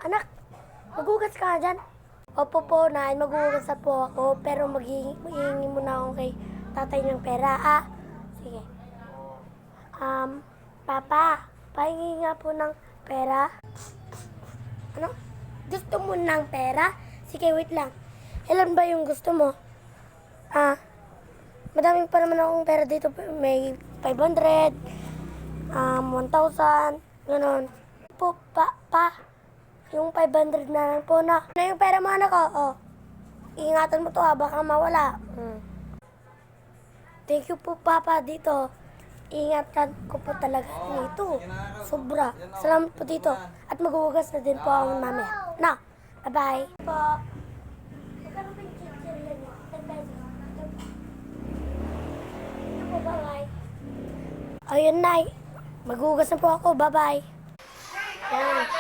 Anak, maghugas ka nga dyan. Opo po, Nay, maghugas na po ako. Pero maghihingi muna ako kay tatay ng pera. Sige. Papa, pahingi nga po ng pera. Ano? Gusto mo ng pera? Sige, wait lang. Ilan ba yung gusto mo? Madaming pa naman akong pera dito. May 500, 1,000, gano'n. Po, yung 500 na lang po na. Ano yung pera mo, anak ko? Ingatan mo to baka mawala. Thank you po, Papa, dito. Ingatan ko po talaga nito. Sobra. Salamat po dito. At maghuhugas na din po ako mamaya. Na, bye-bye. Po. Magkano ba yung chichirya niyo? 10 pesos. Ito po, bye-bye. Ayun, Nay. Maghuhugas na po ako. Bye-bye. Yan.